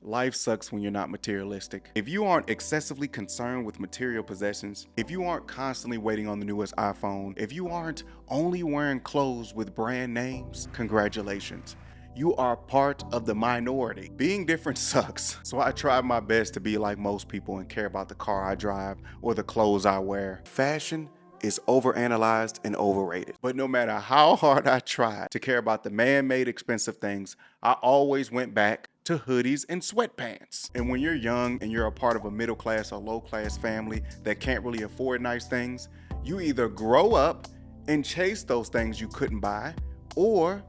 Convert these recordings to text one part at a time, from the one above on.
life sucks when you're not materialistic. If you aren't excessively concerned with material possessions, if you aren't constantly waiting on the newest iPhone, if you aren't only wearing clothes with brand names, congratulations. You are part of the minority. Being different sucks, so I try my best to be like most people and care about the car I drive or the clothes I wear. Fashion is overanalyzed and overrated. But no matter how hard I tried to care about the man-made expensive things, I always went back to hoodies and sweatpants. And when you're young and you're a part of a middle class or low class family that can't really afford nice things, you either grow up and chase those things you couldn't buy, or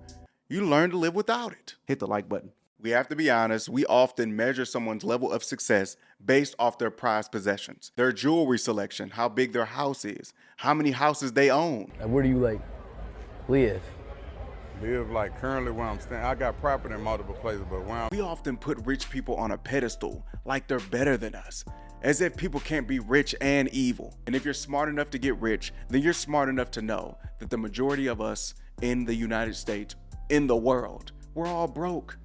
you learn to live without it. Hit the like button. We have to be honest, we often measure someone's level of success based off their prized possessions, their jewelry selection, how big their house is, how many houses they own. Where do you live? Live like currently where I'm staying. I got property in multiple places, but We often put rich people on a pedestal like they're better than us, as if people can't be rich and evil. And if you're smart enough to get rich, then you're smart enough to know that the majority of us in the United States, in the world, we're all broke.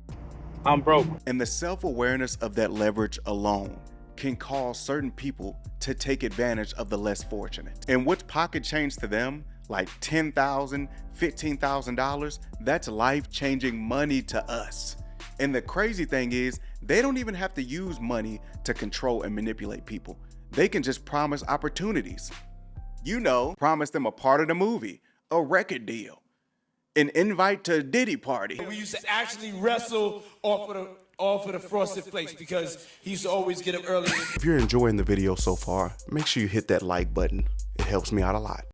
I'm broke. And the self-awareness of that leverage alone can cause certain people to take advantage of the less fortunate. And what's pocket change to them, like $10,000, $15,000, that's life-changing money to us. And the crazy thing is, they don't even have to use money to control and manipulate people. They can just promise opportunities. You know, promise them a part of the movie, a record deal, an invite to a Diddy party. We used to actually wrestle off of the frosted flakes because he used to always get up early. If you're enjoying the video so far, make sure you hit that like button. It helps me out a lot.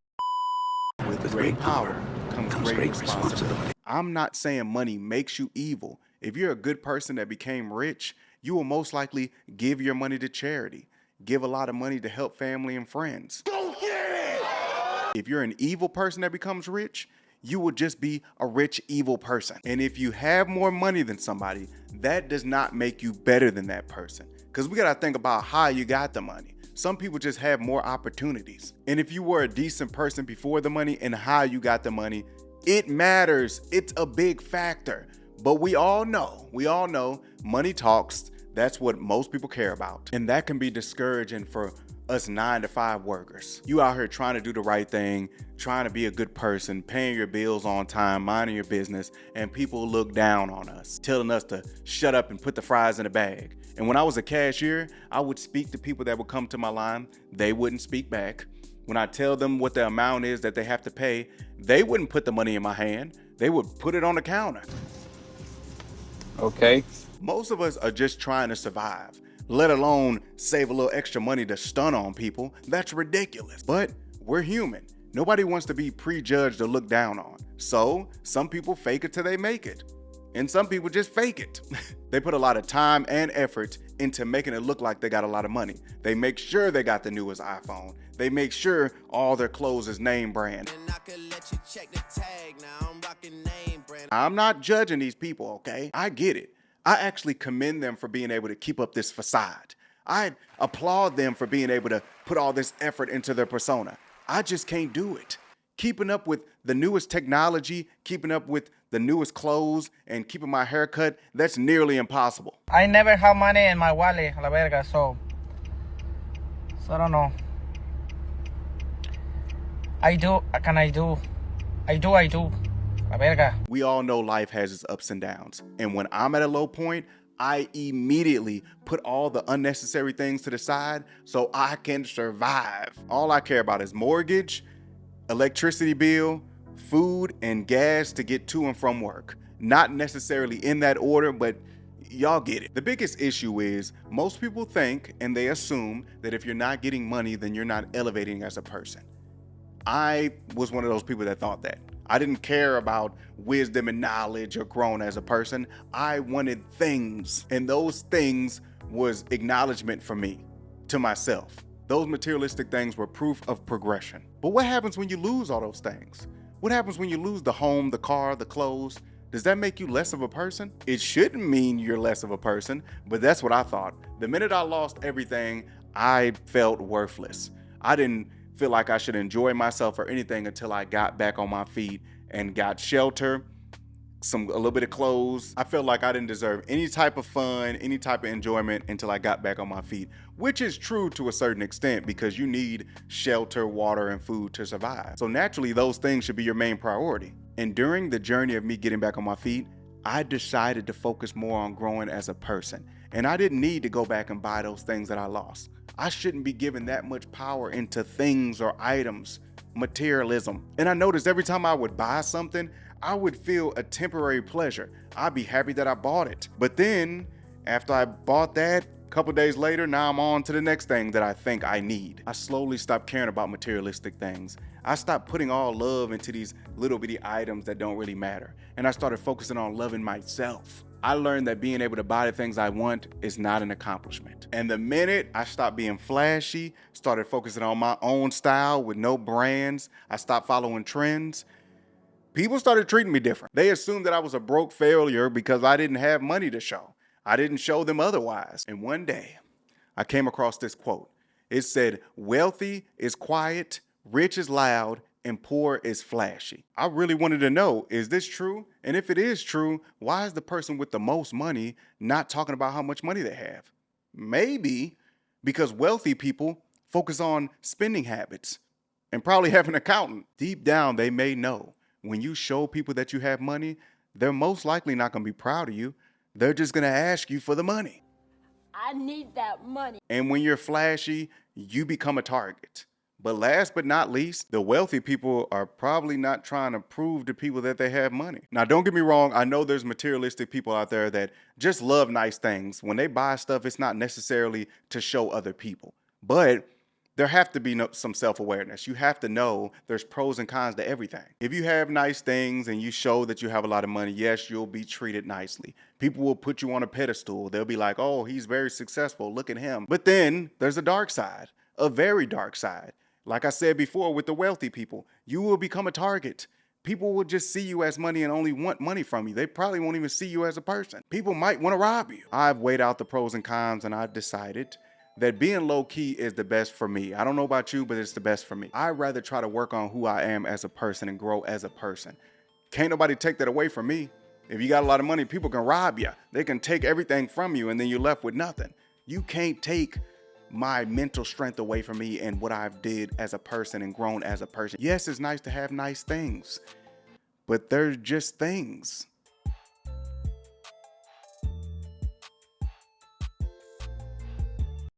With great power comes great responsibility. I'm not saying money makes you evil. If you're a good person that became rich, you will most likely give your money to charity, give a lot of money to help family and friends. Go get it! If you're an evil person that becomes rich, you will just be a rich, evil person. And if you have more money than somebody, that does not make you better than that person. Because we gotta think about how you got the money. Some people just have more opportunities. And if you were a decent person before the money and how you got the money, it matters. It's a big factor. But we all know money talks. That's what most people care about. And that can be discouraging for us 9-to-5 workers. You out here trying to do the right thing, trying to be a good person, paying your bills on time, minding your business, and people look down on us, telling us to shut up and put the fries in a bag. And when I was a cashier, I would speak to people that would come to my line. They wouldn't speak back. When I tell them what the amount is that they have to pay, they wouldn't put the money in my hand. They would put it on the counter. Okay. Most of us are just trying to survive, let alone save a little extra money to stun on people. That's ridiculous. But we're human. Nobody wants to be prejudged or looked down on. So some people fake it till they make it. And some people just fake it. They put a lot of time and effort into making it look like they got a lot of money. They make sure they got the newest iPhone. They make sure all their clothes is name brand. I'm not judging these people, okay? I get it. I actually commend them for being able to keep up this facade. I applaud them for being able to put all this effort into their persona. I just can't do it. Keeping up with the newest technology, keeping up with the newest clothes, and keeping my hair cut, that's nearly impossible. I never have money in my wallet, la verga, so I don't know. I do, la verga. We all know life has its ups and downs, and when I'm at a low point, I immediately put all the unnecessary things to the side so I can survive. All I care about is mortgage, electricity bill, food, and gas to get to and from work. Not necessarily in that order, but y'all get it. The biggest issue is most people think and they assume that if you're not getting money, then you're not elevating as a person. I was one of those people that thought that. I didn't care about wisdom and knowledge or growing as a person. I wanted things, and those things was acknowledgement for me, to myself. Those materialistic things were proof of progression. But what happens when you lose all those things? What happens when you lose the home, the car, the clothes? Does that make you less of a person? It shouldn't mean you're less of a person, but that's what I thought. The minute I lost everything, I felt worthless. I didn't feel like I should enjoy myself or anything until I got back on my feet and got shelter, a little bit of clothes. I felt like I didn't deserve any type of fun, any type of enjoyment until I got back on my feet, which is true to a certain extent because you need shelter, water, and food to survive. So naturally, those things should be your main priority. And during the journey of me getting back on my feet, I decided to focus more on growing as a person. And I didn't need to go back and buy those things that I lost. I shouldn't be giving that much power into things or items, materialism. And I noticed every time I would buy something, I would feel a temporary pleasure. I'd be happy that I bought it. But then after I bought that, a couple days later, now I'm on to the next thing that I think I need. I slowly stopped caring about materialistic things. I stopped putting all love into these little bitty items that don't really matter. And I started focusing on loving myself. I learned that being able to buy the things I want is not an accomplishment. And the minute I stopped being flashy, started focusing on my own style with no brands, I stopped following trends, people started treating me different. They assumed that I was a broke failure because I didn't have money to show. I didn't show them otherwise. And one day, I came across this quote. It said, "Wealthy is quiet, rich is loud, and poor is flashy." I really wanted to know, is this true? And if it is true, why is the person with the most money not talking about how much money they have? Maybe because wealthy people focus on spending habits and probably have an accountant. Deep down, they may know when you show people that you have money, they're most likely not going to be proud of you. They're just going to ask you for the money. I need that money. And when you're flashy, you become a target. But last but not least, the wealthy people are probably not trying to prove to people that they have money. Now, don't get me wrong. I know there's materialistic people out there that just love nice things. When they buy stuff, it's not necessarily to show other people. But there have to be some self-awareness. You have to know there's pros and cons to everything. If you have nice things and you show that you have a lot of money, yes, you'll be treated nicely. People will put you on a pedestal. They'll be like, oh, he's very successful. Look at him. But then there's a dark side, a very dark side. Like I said before, with the wealthy people, you will become a target. People will just see you as money and only want money from you. They probably won't even see you as a person. People might want to rob you. I've weighed out the pros and cons and I've decided that being low key is the best for me. I don't know about you, but it's the best for me. I'd rather try to work on who I am as a person and grow as a person. Can't nobody take that away from me. If you got a lot of money, people can rob you. They can take everything from you and then you're left with nothing. You can't take my mental strength away from me and what I've did as a person and grown as a person. Yes, it's nice to have nice things, but they're just things.